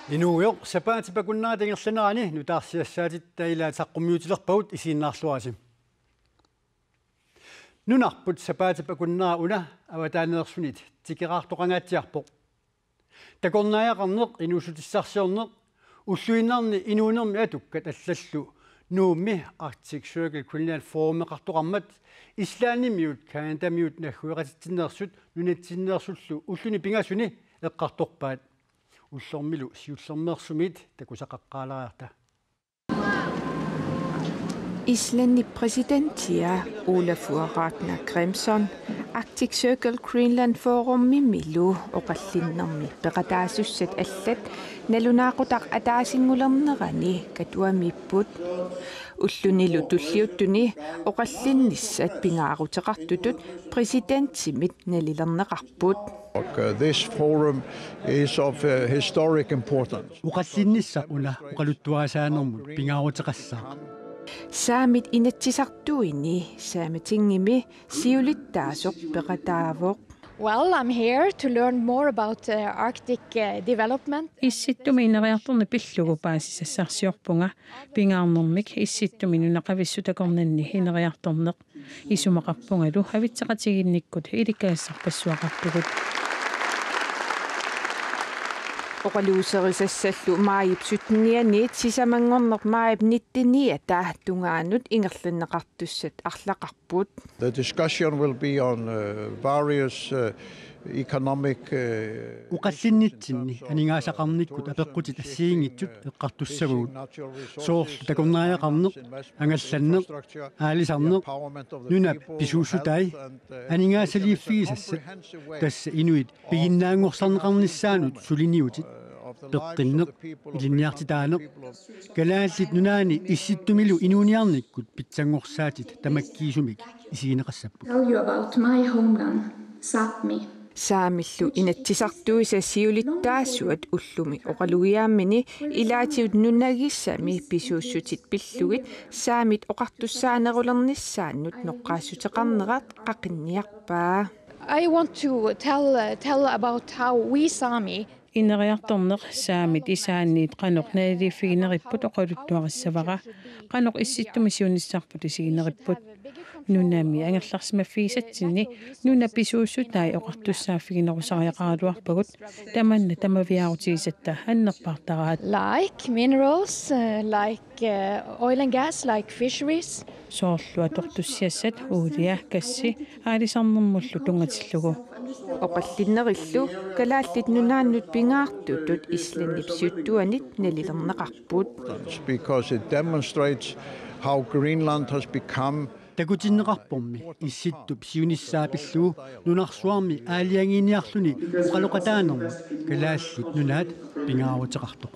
Inuuyo sapaatipakunnaga tingerlanerani nutaarsiassaatit tailaa taqqummiutilerpagut isiinnaarluasim. Nunarput sapaatipakunnaa una avataanneersunit tikeraartoqangaatiarpoq. Takornaajaqarneq inuusutissarsiorneq ulluinnarni inuunermi atukkat allallu nuummi Arctic Circle Greenland Forumeqartoqarmat islaanimiut kaandamiut naggueqatitsinneersut nunatsinneersullu ulluni pingasuni eqqartorpaat ullormilu siullermeersumit takusaqaqqaalaarta. Islannin præsidentia Olafur Ragnar Grimson Arctic Circle Greenland Forummi milu oqallinnermi peqataasusat allat nalunaaqutaq ataasingulernerani katuamipput ullunilu tulliuttuni oqallinnissat pingaaruteqartutut presidentsimit nalilerneqarput. This forum is of historic importance. Uqallinnissa una uqaluttuasaanermut pingaaruteqassaaq. Saamit inatsisartuini saamatingimi siulittaasoq peqataavoq. Well, I'm here to learn more about Arctic development. Issittumi ineriartorni pillugu paasissassarsiorpunga pingaarnermik issittumi nunaqavissutakornanni ineriartorneq isumaqarpungalu havitseqatiginnikkut ilikaassarpassuaqartugut. Oqaluuserisassallu maayipsutnianiit sisamangorneq maayip nittiniata tungaanut ingerlanneqartussat arlaqarput. The discussion will be on various economic uqallinnitsinni aningaasaqarnikkut apeqqutit assiingittut eqqartussagugut soorlu takornaajaqarneq angallanneq aalisarneq nunap pisuussutai aningaasaliiffigisassat tassa inuit piginnaangorsarneqarnissaanut suliniutit peqqinneq ilinniartitaaneq kalaallit nunaani issittumilu inuuniarnikkut pitsangorssaatit tamakkiisumik isiineqassappu. Tell you about my homeland, Sápmi. Saamillu inatsisartuisa siulittaassuat ullumi oqalugiaammini ilaatiut nunagissami pisuussutit pillugit saamit oqartussaanerulernissaannut noqqaassuteqarnerat qaqinniarpaa. I want to tell about how we Sami ineriartorneq saamit isaanniit qanuq naaliiffigineripput oqaluttuarissavaqa qanuq issittumi siunissarput isigineripput nunami angerlarsmaffiisatsinni nuna pisuussutai oqartussaafiginerusariaqaaluarpagut tamanna tamaviarutigisatta annerpartaraat like minerals, like oil and gas, like fisheries. soorlua tortussiassat uulia kassi aalisarnermullu tungatillugu oqallinnerillu kalaallit nunaannut pingaartutut islanipsiuttuanit nalilerneqarput. because it demonstrates how Greenland has become takutinneqarpormi issittup siunissaapillugu nunarsuarmi aaliangiiniarluni uqaloqataanermu kalaallit nunaat pingaaruteqartoq.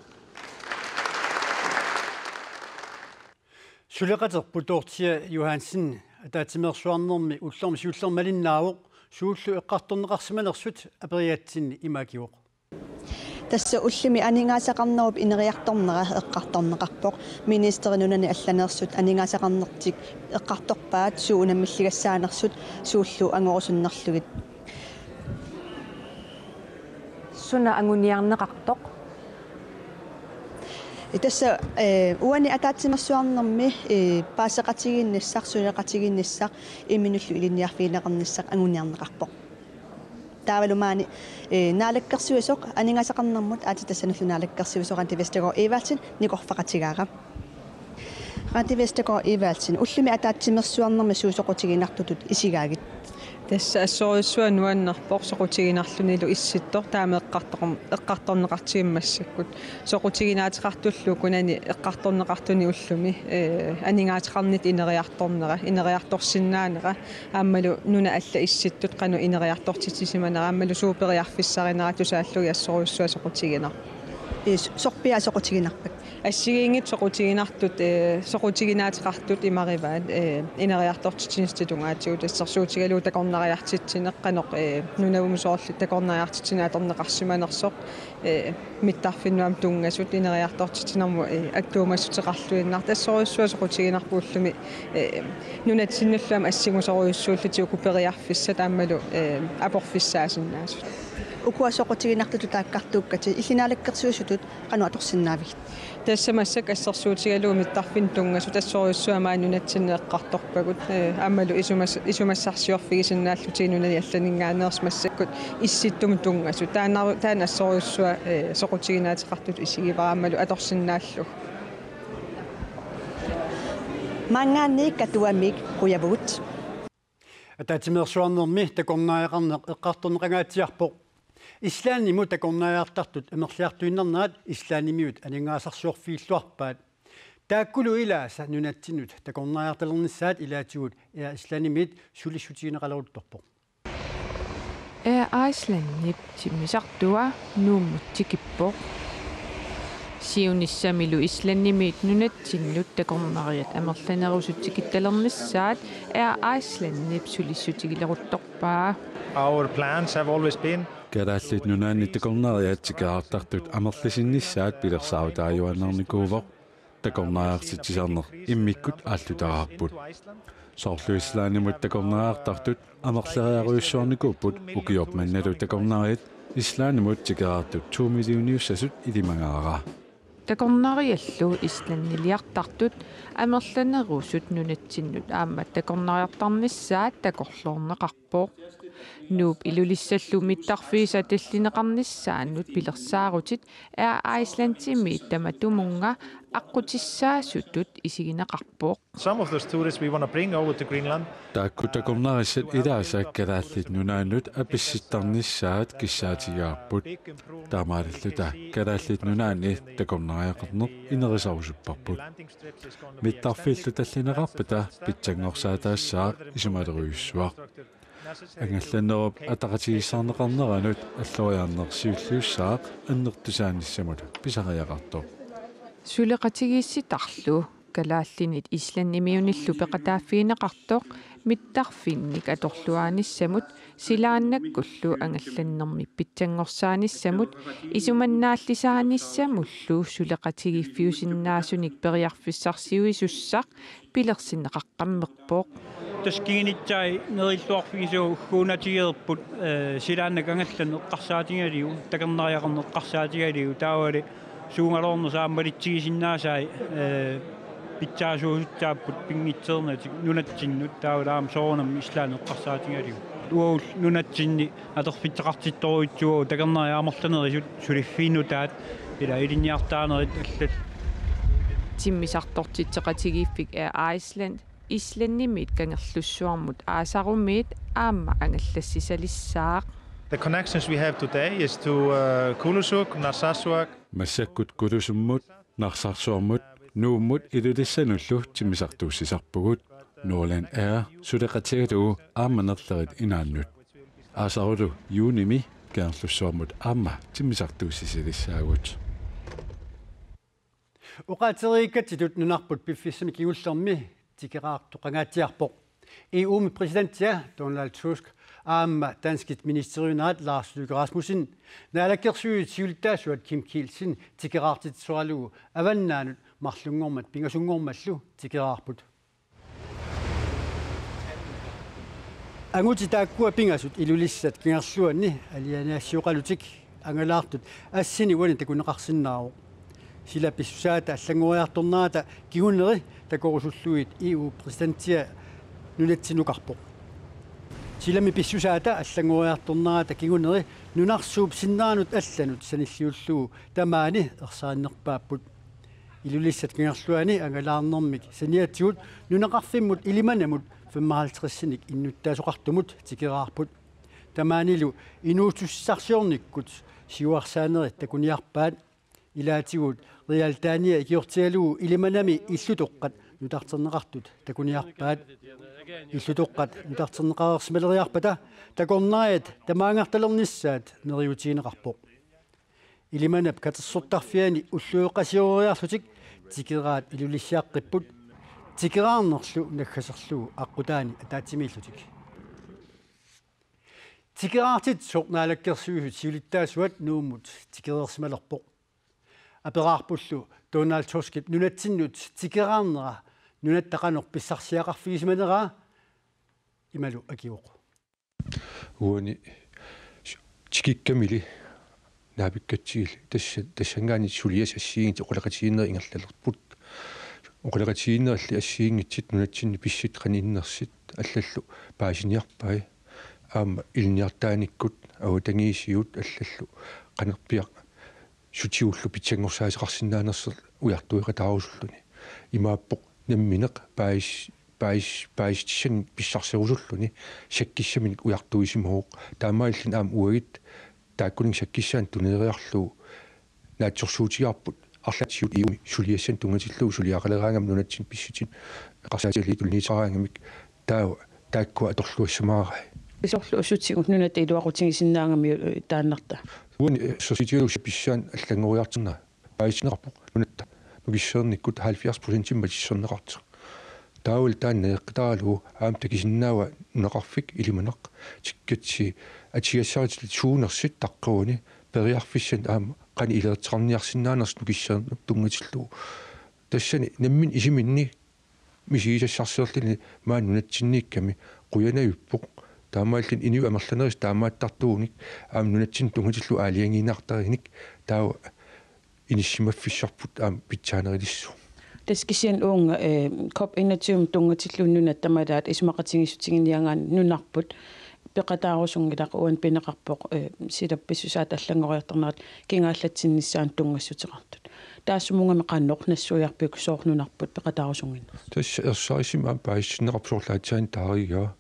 Suleqaterputortia Johansen ataatimersuarnermi ullormi siullermalinnaavoq suullu eqqartorneqarsimanersut aperiatsinni imakivoq. Tässä ullimi aningaasaqarnerup ineriartornera eqqartorneqarpoq ministerinunani allaneersut aningaasaqarnertik eqqartorpaat suunamilligassaanersut suullu angorusunnerlugit. Suna anguniarneqartoq. Tässä uani ataatsimersuarnermi paaseqatiginnissaq suleqatiginnissaq iminullu ilinniarfiineqarnissaq anguniarneqarpoq. Taavelumaani naalakkersuisoq aningaasaqarnermut aatitassanullu naalakkersuisoq Ranti Vestergaard Evaltsen niqorfaqatigaaqa. Ranti Vestergaard Evaltsen ullumi ataatsimersuarnermi suusoqutiginartutut isigaagit. Tässä assorisua nuannarpoq soqutiginarlunilu issittor taame eqqartorneqartiimmassakkut soqutiginaateqartullu kunani eqqartorneqartuni ullumi aningaatiqarnit ineriartorsinnaanera aammalu nuna alla issittut qanu ineriartortitisimana aammalu suuperiarfissarinerat tusaallugi assorissua soqutiginar sorpia soqutiginarpak ассигиингит соqutiginartut soqutiginaateqartut imarivaat ineriartortitinistilungaatigut ассерсуутигалуу такорнариартитсинеq qanoq nunavumusoorlu takорнариартитсинааторнеqarsimanersoq mittarfinnuam tungasut ineriartortitinermu aktuumassutiqarluinnart assorissua soqutiginarpuullumi nunatsinulluam assigusoruissuulluti ukuperiarfissa taammalu aporfissaasinnaasut укуасоқутигинартуту тааккартууккати иллинаалаккерсуусутут кануаторсиннаавигит тассамассак ассерсуутигалуумит тарфин тунгасу тассориуссуамаа нунатсиннеэққарторпагут аамалу исумассарсиорфигисиннааллутигинунани алланингаанеерсмассаккут исситтум тунгасу таана ассориуссуа соқутигинаатеқартут исигивараамалу аторсиннааллу мангаанник катуамик куявут атаатимерсуарнерми такорнааеқарнеқ эққарторнеқангаатиарпоқ ислааниму такорнааjaartartut амерлиартуиннернаат ислаанимиут анингаасарсуорфииллуарпаат тааккулу илааса нунатсинут такорнааjaartalernissaat илаатигут ислаанимит сулиссутигинеқалерутторпоқ Icelandnip тиммисартуа нууммутсикиппоқ сиунissamilu исланнимиит нунатсиннут такорнариат амерланерусутикитталернissaat Icelandnip сулиссутигилерутторпаа Our plans have always been Керааллит нунаанни такорнариатсикаартартут амерласиннissaat пилерсаавутааюаннарникуувоқ такорнариартитсисарнер иммиккут ааллутараарпут соорлуислаанимут такорнариартартут амерлериаруйуссуарникууппут укиорпманналу такорнариат ислаанимут тикераартут 2 миллиониуссасут илимагаараа такорнариаллу исланнилиартартут амерланерусут нунатсиннут аама такорнариартарнissaat такорлуорнеқарпоқ нууп илулиссаллу миттарфииса таллинеқарнissaannут пилерсаарутит Iceland-тимиит таматумунга аққутиссаасутут исигинеқарпоқ Some of those tourists we want to bring over to Greenland. Тааккутакорнарissat илаасааккалааллит нунааннут аписситтарнissaat киссаатигаарпут таамааллута калааллит нунаани такорнариақарнеқ инерисарусуппарпут миттарфииллу таллинеқарпата питсангорсаатаассаа исумалеруйуссуақ ангалланеруп атақатигиссаарнеқарнеранут аллориарнерсиуллуссаақ аннертусааниссамут писариақартоо сулеқатигиисситарлу калааллинит исланнимиуниллу пеқатааффиинеқартоқ миттарфинник аторлуааниссамут силааннаккуллу ангалланнерми питсангорсааниссамут исуманнааллисааниссамуллу сулеқатигиффиусиннаасуник периарфиссарсиуисуссақ пилерсинеқаққаммерпоқ таскигинитсай нериллуарфигисуу хуунатигерпут силааннакангаллан эққарсаатигалиу такернариақарне эққарсаатигалиу таавали суунгалорнусааммалитсигисиннаасай питсаасуусутсааппут пингитсернатик нунатсиннут таавалаам соорнам ислаан эққарсаатигалиу уул нунатсинни атерфитсеқартитторуитсуо такернариаамерланерисут сулиффииннутаат ила илинниартаанерит аллат тиммисартортитсеқатигииффик Iceland исланнимит кангерлуссуармут аасарумиит аама ангаллассисалиссаақ The connections we have today is to Kulusuk, Narsarsuaq. Массаккут кулусуммут нарсарсуармут нууммут илулиссануллу тиммисартууссисарпугут Нурланд сулеқатигалуу ааманерлерит инааннут аасарулу юуними кангерлуссуармут аама тиммисартууссисилиссаагут уqaateriikkatitut nunarput piffissami kigullermi tikeraartoqangaatiarpoq EU-mi præsidentia Donald Tusk aamma danskit ministeriunaat Lars Løkke Rasmussen naalakkersuit siultaasuat Kim Kielsen tikeraartitsualugu avannaanut marlungormat pingasungormallu tikeraarput anguti taakkua pingasut ilulissat kingerluanni alianaasiuqalutik angalaartut assini wani takuneqarsinnaaru sila pissusaata allangoriartornaata kiguneri takorusulluit EU præsidentia nunatsinukarpoq silami pissusaata allangoriartornaata kiguneri nunarsuup sinnaanut allanut sanilliullugu tamaani ersaannerpaapput ilulissat kingerluani angalaarnermik saniatigut nunaqarfimmut ilimanamut 55-sinik innuttaasoqartumut tikeraarput tamaanilu inuutussarsiornikkut siuarsaanerit takuniarpaat ilaatigut rialtaania ikiortigalugu ilimanami illutoqqat nutarterneqartut takuniarpaat illutoqqat nutarterneqarersmaleriarpata takornariat tamaangartalernissaat neriutigineqarpoq ilimanap katersortarfiani ullueqasioriarlutik tikeraat ilulissiaaqqipput tikeraarnerlu naggaserlugu aqqutaani ataatimiillutik tikeraartit soqnaalakkersuusut siulittaasuat nuummut tikereersmalerpoq апераарпуллу Donald Tuskit нунатсиннут тикераарнера нунаттақанер писсарсиақарфигисманераа ималу акиоқ уани тикиккамили наапиккатсигил тассангаани сулиас ассиигит оқулақатигиннер ингерлалерпут оқулақатигиннералли ассиингитсит нунатсинни писсит қанииннерсит аллаллу паасиниарпай аама илниартааниккут ауатангиисиут аллаллу қанерпиақ сутиуллу питсангорсаасеқарсинаанерсер уяртуиқатаарусуллуни имааппоқ намминеқ паистисан писсарсерусуллуни саккиссаминик уяртуисимооқ таамаиллин аама уагит тааккунин саккиссаан тунериарлуу наатсорсуутигарпут арлатсиут иуми сулиассан тунгатиллуу сулиақалераангам нунатсин писситин қарсаатили тулниисараангамик тааккуа аторлуассамаарай исорлу усутсигут нунат илуақутигисиннаангами тааннарта уни соситиулус писсаан аллангориартерна паисинерпоқ нунатта нугиссерниккут 70% матиссернеқартер таул тааннеэққитаралу аамта кисиннаава нунеқарфик илиманеқ тиккатси атигассаритил суунерсит таққуни периарфиссан аама қани илеэртеқарниарсинаанерс нугиссернуп тунгатиллуу тассани наммин исиминни мисигисассарсерлини маан нунатсинниикками қуянаюппоқ таамааллин инуи амерланерис таамааттартууник аам нунатсин тунгатиллу аалиангинаартариник таава иниссимаффиссарпут аам питсаанерилиссу таскисиан уунга COP21 тунгатиллууннуна тамалаат исмақатигиссутигиниангаан нунарпут пеқатаарусунгилақ уан пинеқарпоқ силапписсусаат аллангориартернерат кингааллатсиннissaан тунгассутеқартут таассумунгами қанноқ нассуиарпиук соорнунарпут пеқатаарусунгин тасс ерсаарисим аам паиссинеқарпсоорлаатсаан таарига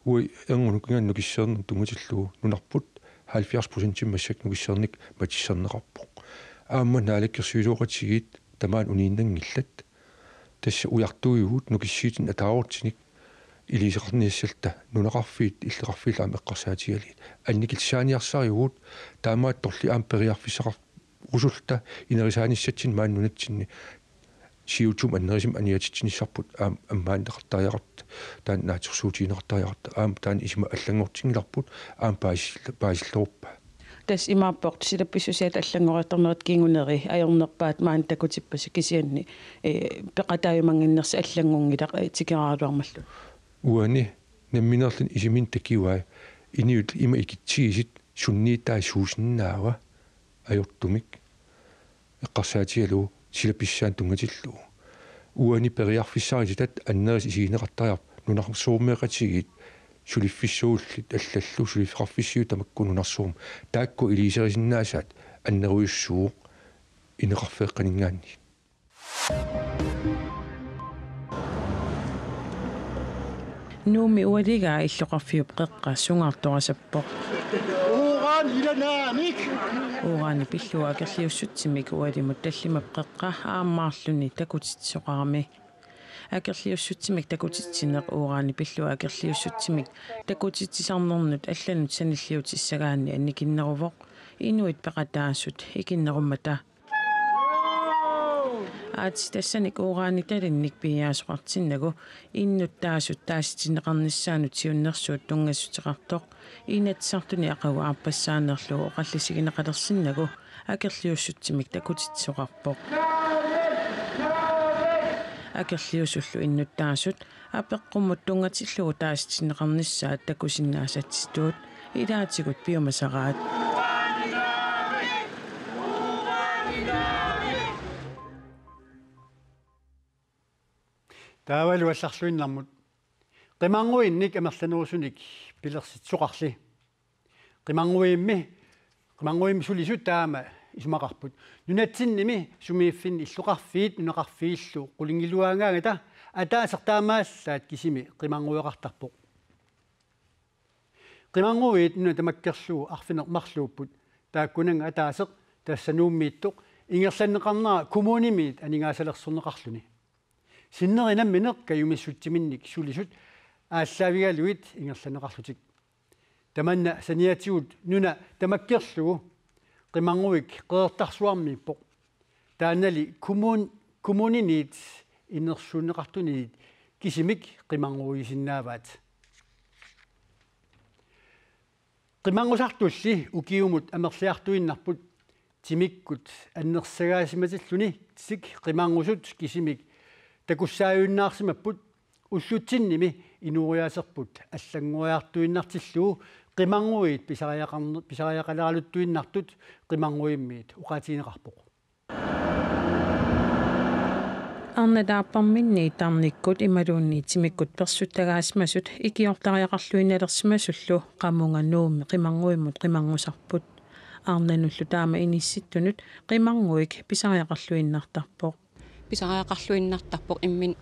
уи энгунукингаан нукиссернер тунгатиллуу нунарпут 70% массак нукиссерник матиссернеқарпоқ аамма наалаккерсуилуоқатигит тамаан унииннангиллат тасса уяртуиуут нукиссиитин атаарортиник илисеқарниассалта нунеқарфиит иллеқарфиила аама эққарсаатигалит анникилсааниарсариуут таамаат торли аам периарфиссақар русулта инерисааниссатсин маан нунатсинни сиутум аннерисим аниатитсиниссарпут аам аммаан теқартариақарт таан наатерсуутиинеқартариақарт аам таан исима аллангортингиларпут аам паасиллеруппа тас имааппорт силапписсусиат аллангориартернерат кингунери аернерпаат маан такутиппаса кисианни пеқатааюмангиннерси аллангунгилақ тикераалуармаллу уани намминерлин исимин такиуай иниут има икитсиисит сунниитаа суусиннаава ajortumik eqqarsaatialu silapissaan tungatilluu uani periarfissaritat anneris isiineqartariarp nunarsuurmeeqatigit suliffissuullit allallu suliffeqarfissiu tamakkununarsuum taakku iliiserisinnaasat anneruissuuq ineqarfeeqqaningaanni nuumi ualigaa illoqarfiup qeqqa sungaartorasappoq уурани пиллуа акерлиуссутсимик уалимут таллимап қеққа ааммаарлуни такутитсоқарми акерлиуссутсимик такутитсинеқ уурани пиллуа акерлиуссутсимик такутитсисарнернут алланут саниллиутиссагаанни анникиннерувоқ инуит пеқатаассут икиннеруммата тассаник уурани талинник пиаасоқартиннагу иннут таасут тааситинеқарниссаанут сиуннерсуут тунгассутеқартоқ инатсартуни ақагу арпассаанерлугу оқаллисигинеқалерсиннагу акерлиуссутсимик такутитсоқарпоқ акерлиусуллу иннут таасут апеққуммут тунгатиллугу тааситинеқарниссаат такусиннаасатситуут илаатигут пиумасараат таавалу алларлуиннармут qimangуинник амерланерусуник пилерситсоқарли qimangуимми сулисут таама исмақарпут нунатсинними сумииффин иллоқарфиит нунеқарфииллу qulingilluaangaangata атаасертаамаассаат кисими qimangуеқартарпоқ qimangуит нуна тамаккерлуу арфинеқмарлууппут тааккунанга атаасеқ тассанууммииттоқ ингерланнеқарнера коммунимиит анингаасалерсорнеқарлуни синнеринамминеқ каюмиссутсиминник сулисут ааллаавигалуит ингерланеқарлутик таманна саниатигут нуна тамаккерлугу qimangуик qeertarsuarmiippoq таанали коммунинит инерсуунеқартунит кисимик qimangуисиннааваат qimangusartulli укиумут амерлиартуиннарпут тимиккут аннерсагаасиматиллуни тисик qimangusut кисимик такуссааюннаарсимаппут уллутсинними инуриасерпут аллангуяартуиннартиллуу qimangуит писариақаларалуттуиннартут qimangуиммиит уqatiineqarpoq арнатааппарминни тарниккут ималуунни тимиккут персуттагаасмасут икиортариақарлуиналерсимасуллу qammungannuummi qimangуиммут qimangusarput арнануллу таама инисситтунут qimangуик писариақарлуиннартарпоқ писариақарлуиннартарпоқ иммин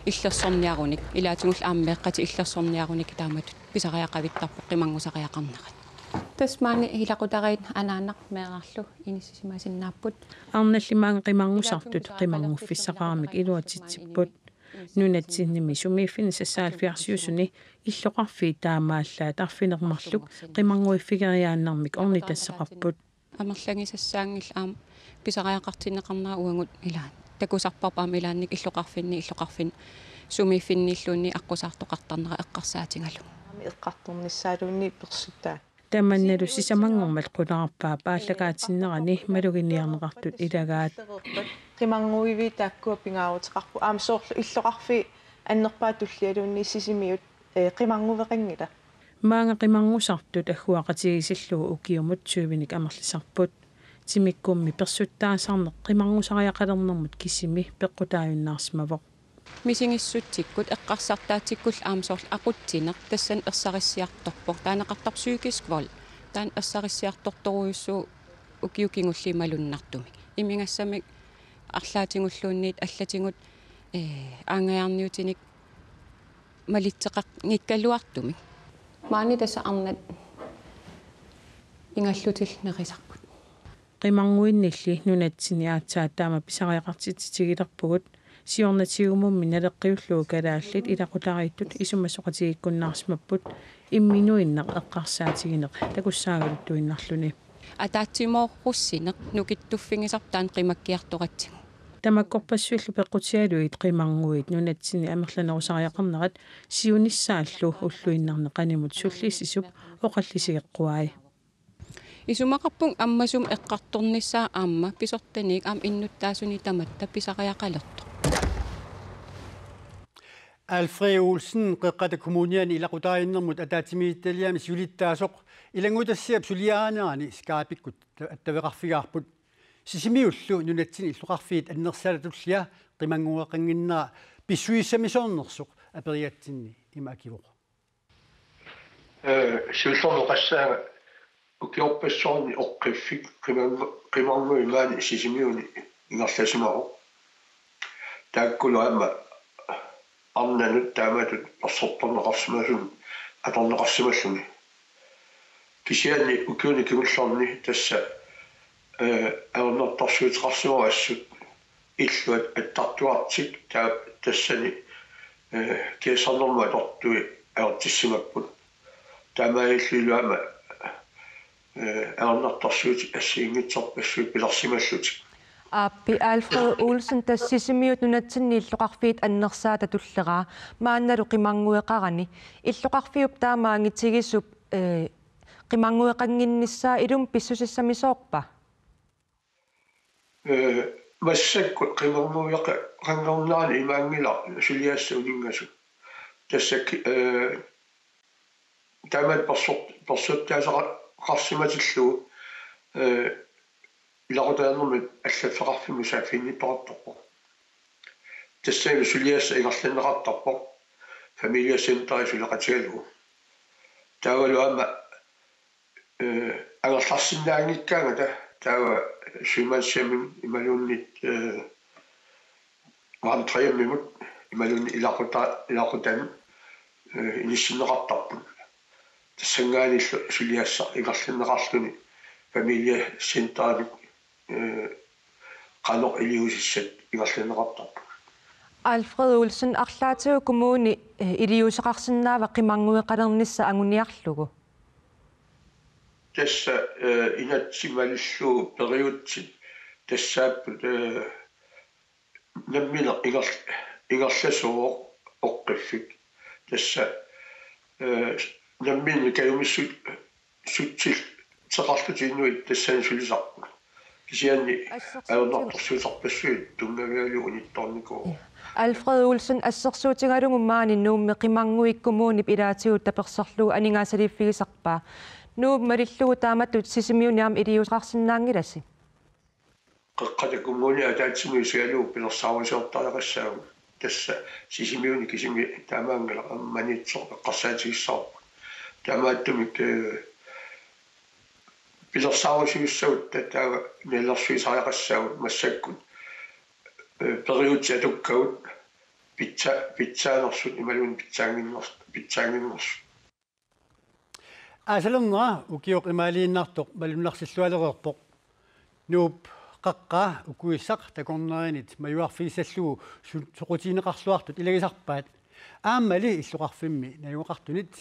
иллерсорниаруник илаатигул ааммеэққати иллерсорниаруник тааматут писариақавиттарпоқ qimangusариақарнерат тасмаани илақутариит анаанақ меэрарлу иниссисимасиннааппут арналлимаан qimangusartut qimangufфиссақарамик илуатитсиппут нунатсинними сумииффини сассаалфиарсиусуни иллоқарфи таамааллаат арфинермарлук qimangуиффигериааннармик орни тассақарпут амерлангисассаангил аам писариақартинеқарнаа уангут илаан такусарпарпаам илаанник иллоқарфинни сумииффинниллуунни аққусаартоқартарнера эққарсаатингалу эққарторниссаалуунни персутаа таманналу сисамангормал qulaqarpaa пааллагаатиннерани малугинниарнеқартут илагаат qimangуиви тааккуа пингааутеқарпу аамсоорлу иллоқарфи аннерпаа туллиалуунни сисимиут qimanguvеқангила маанга qimangusartut аггуақатигисиллугу укиумут суувиник амерлисарпут тимиккумми персуттаасарнеқ qimangusариақалернэрмут кисими пеққутааюннаарсмавоқ мисингиссутсиккут эққарсартаатиккул аамсоорл ақутсинеқ тассан ерсариссиарторпоқ таанеқартар psykisk vold таан ерсариссиарторторуйуссуу укиукингуллималуннартуми имингассамик арлаатингуллуунниит аллатингут аангаяарниутиник малитсеқақ ngikkaluartumi маани тасса арнат ингаллутил нерисарпут qimangуиннилли нунатсини аацаа таама писариақартитигилерпугут сиорнатигумумми налеққиуллуу калааллит илақутарииттут исумасоқатигиккуннаарсмаппут имминуиннеқ эққарсаатигинеқ такуссаагалуттуиннарлуни атаатсимоорруссинеқ нукиттуффигисартаан қимаккиарторатсигу тамаккорпассуиллу пеққутиалуит qimangуит нунатсини амерланерусариақарнерат сиуниссааллу уллуиннарне qaнимут суллисисуп оқаллисигеққуай исумақарпун аммасум эққарторниссаа аама писортаник аам иннуттаасуни таматта писариақалерто Alfred Olsen qeqqata kommuniani ilaqutaarinnermut ataatimiittaliami sulittaasoq ilangutassiap suliaanaani skaapikkut attaveqarfigaarput sisimiullu nunatsini illuqarfiit annersalatullia qimangueqanginnera pissuissamisoornersuq aperiatsinni imaakivoq сиуллорнеқассаага укиорпассоорни оққиффик qimangуимаани сисимиуни ингерласимаро тааккулуамма арнанут тааматут орсорторнеқарсимасун аторнеқарсималлуни кисиани укиуни кимуллорни тасса аернэрторсуутеқарсимава ассут иллуат аттартуартик тассани киасарнэрма тортуи аертиссимаппут таамаиллуама аернэрторсуути ассиингитсорпассуут пиларсималлутик аппи Alfred Olsen тассисимиут нунатсинни иллоқарфиит аннерсаата туллераа маанналу qimangуеқарани иллоқарфиуп таамаангитсигисуп qimangуеқангинниссаа илум писсусиссамисоорпа массакку qimangуеқа qanngornaani имаангила сулиассунингасу тассак таамат персуттаасара қарсиматиллуу илақутаанермит аллаффеқарфиму сааффинниппаратторпо тассаами сулиасса игерланнеқартарпо фамилия сентари сулеқатигалугу таавалуама агерларсиннаангиккаanga таава сумассамин ималууннит вантриаммимут ималуунни илақутаан иниссинеқартарпу тассангаани сулиасса игерланнеқарлуни фамилия сентари qanoq iliusissat igerlaneqartarpu Alfred Olsen арлаатигу коммуни илиусеқарсинаава qimangуеқалернисса агуниарлугу тасса инатсималлуу периутсит тассааппут наммина игерласоо оққиффик тасса наммина каюмиссут сутсил теқарлутииннуит тассаани сулисарпу кисианни аернэрторсуусарпассуит тунгавиалугу нитторникуу Alfred Olsen ассерсуутингалугуммаани нуумми қимангуиккумууннип илаатигут таперсерлугу анингаасалиффигисарпаа нуу малиллугу тааматтут сисимиуниарма илиусақарсинаангиласи qeqqatakummuuni ataatsimisualuu pilersaavisuortariqassaagu tassa sisimiuni kisimi taamaangala ammanitsoq eqqarsaatigissaarpa taamaattumik pilersaavisuissavut tattaaga nillersuisariaqassaagut massakkut periutsiatukkavut pitsaanersut imaluun pitsaanginnersu asalernera ukioq imaaliinnartoq malunnarsилluалерерпоq nuup qaqqa ukuissaq takornerinit majuarfiissallugu soqutiineqarluartut ilagisarpaat aammali illuqarfimmi najuqartunit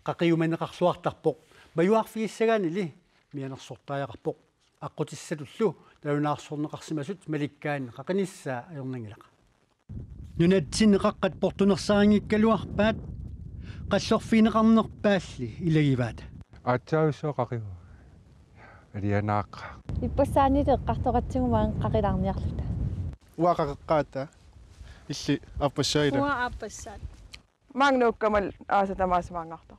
qaqiumaneqarluartarpoq majuarfiissagaanili mianersortaajaqarpoq aqqutissatullu talunaarsorneqarsimasut malikkaanne qaqanissaa ajornangilaq nunatsinneqaqqat portunersaangikkaluarpaat qallerfiineqarnerpaalli ilagivaat aatsaavissoo qaqiu Arianaaq. Ippasaanit eqqartoqatsigumaan qaqilaarniarluta. Uaqaqaqqaata illi appassaida. Appassaat. Maangnuukkamal aasatamaasmaangarta.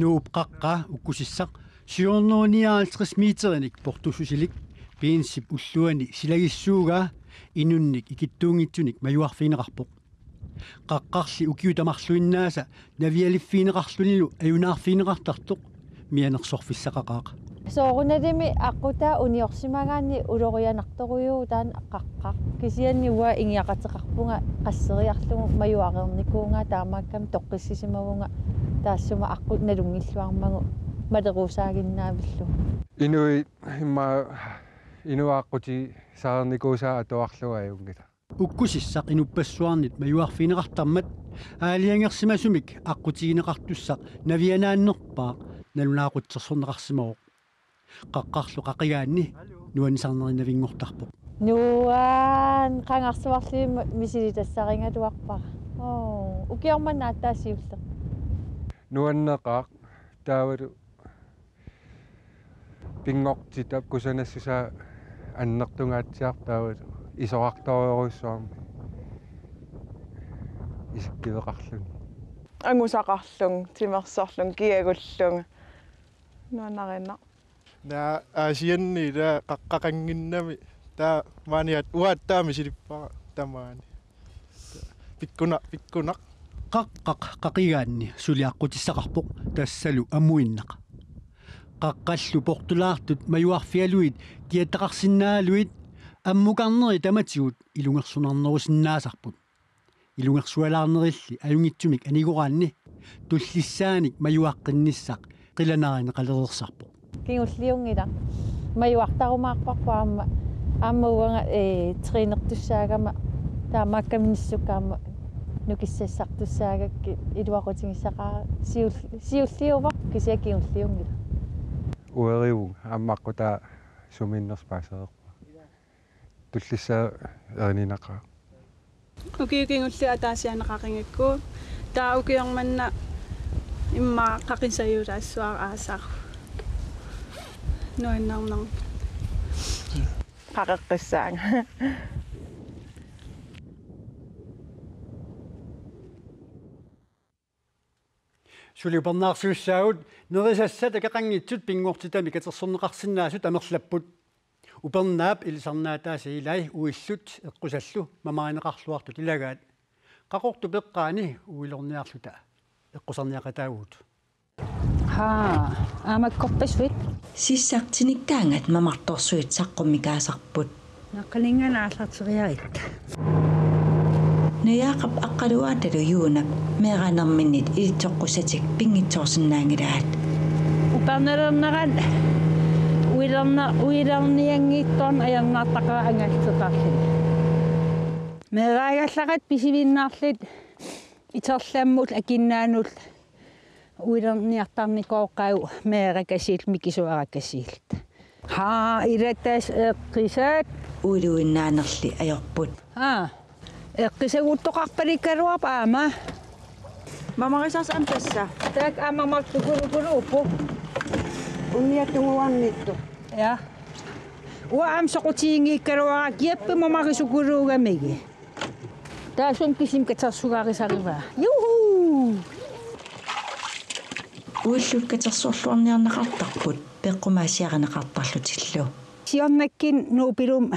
Nuup qaqqa ukkusissaq siornooniaaltris miiterinik portususilik piinsip ulluani silagissuugaa inunnik ikittuungitsunik majuarfiineqarpoq. Qaqqarli ukiutamarluinnaasa navialiffiineqarlunilu ajunaarfiineqartartoq mianersorfissaqaqaaqa. Soorunalimi aquta uniorsimagaanni ulorianartoruyu taan qaqqaq kisianni uа ingiaqateqarpunga qasseriarlugu majuaqernikuunga taamaakkam toqqissisimagunga taassuma aqut nalungilluarmagu maleruusaaginnaavillu inui imma inuaqquti saarnikuusaa atuarluga ajungita ukkusissaq inuppassuarnit majuarfiineqartarmat aaliangersimasumik aqutigineqartussaq navianaannerpaa nalunaaqutsersorneqarsimaoq qaqqarlu qaqigaanni nuanisarnerinavingortarpoq nuan qangarsuarli misilitassariнгалуарпара ukiormanaattaasiulle nuanneqaaq taavalu pingortitap kusanassisa annertungaatsiaq taavalu isoqartoriorussuarmi isikkiveqarluni angusaqarlung timersorlung kiagullung nuannarinna na asianni da qaqqaqanginnami ta maniat uattaami silippara tamaani pikkunaq qaqqaq qaqigaanni suliaqqutissaqarpoq tassalu ammuinnaq qaqqallu portulaartut majuarfialuit kiattaqarsinnaaluit ammukarneri tamatigut ilungersunarnerusinnaasarput ilungersualaarnerilli ajungitsumik anigoraanni tullissaanik majuaqqinissaq qilanarine qalerersaarpoq kingulliungila majuartarumaarparpa amma uanga triinertussaagama taamaakkamnissukkaama nukissassartussaagakki iluaqutigisaqaa siulliuva kisia kingulliungila ueriu ammaqqota suminnerspaaseerpa tullissaa erininaqa ukiukingulli ataasianeqaqingikku taa ukiormanna imma qaqinsayulaassuar aasaaru nuannarnam qaqeqqissaanga suliupernaarsuussaagut nerisassata kaqanngitsut pinguortitami katersorneqarsinnaasut amerlapput upernaap ilisarnaataasa ilai uillut eqqusallu mamaaneqarluartut ilagaat qaqortu peqqaani uilorniarluta eqqusarniaqataaguut amakkorpassuit sissartinikkaangat mamartorsuit saqqumikaasarput naqalinganaallarteriarit nayaaqap aqqaluaatalu yuunak meeqanerminnit ilitsoqqusatik pingitsoorsinnaangilaat uparnalerneran uilerniangiittorn ajarnaartaqaa angaltuqarlin meeqaagallarat pisivinnaarlit iterlammut akinnaanul uilerniartarnikooqqau meeqakasiil mikisuarakasiilt ilatas eqqisaat uiluinnaanerli ajorput eqqisaguttoqarpalikkaluapa aama mamarisas ampassa tak amamartukuluuppu unniattunguarnittu ja uam soqutiingiikkaluara kiappi mamarisukuluugamigi Taasun kisim katarsugarisarivaa. Juhu! Uillut katarsuarluarniarnaqartarput peqqumaasiaranaqartarlutillu. Siornakkin nuupilum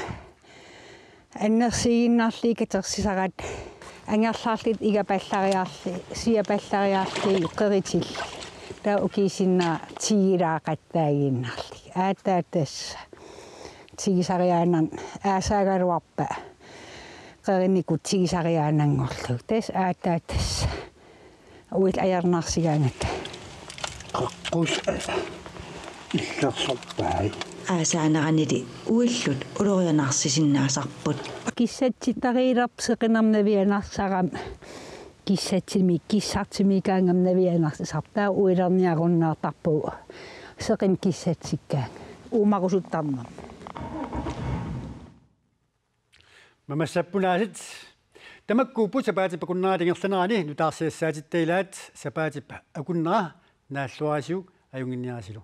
аннерсигиннаарлии катерсисарат ангерлаарлит игапаллариарли сиапаллариарли qeritил таа укисиннаа тигилаақаттаагииннарли аатаатас тигисариаанан аасаагалуарпа qerinikut тигисариаанангорлу тас аатаатас уил аярнаарсигаангат қаққус иллерсорпаи аасаанаранили уиллут улорианаарсисиннаасарпут киссатситарииларпсеқинарнавианарсарам киссатсимикаангамнавианарсисартаа уилерниаруннаартарпу сеқим киссатсиккаан уумарусуттарнер мамассаппунаасит тамаккууппут сапаатиппа куннаалингерланерани нутаарсиассаатиттаилаат сапаатиппа акуннера нааллуарасиу аюнгинниарасилу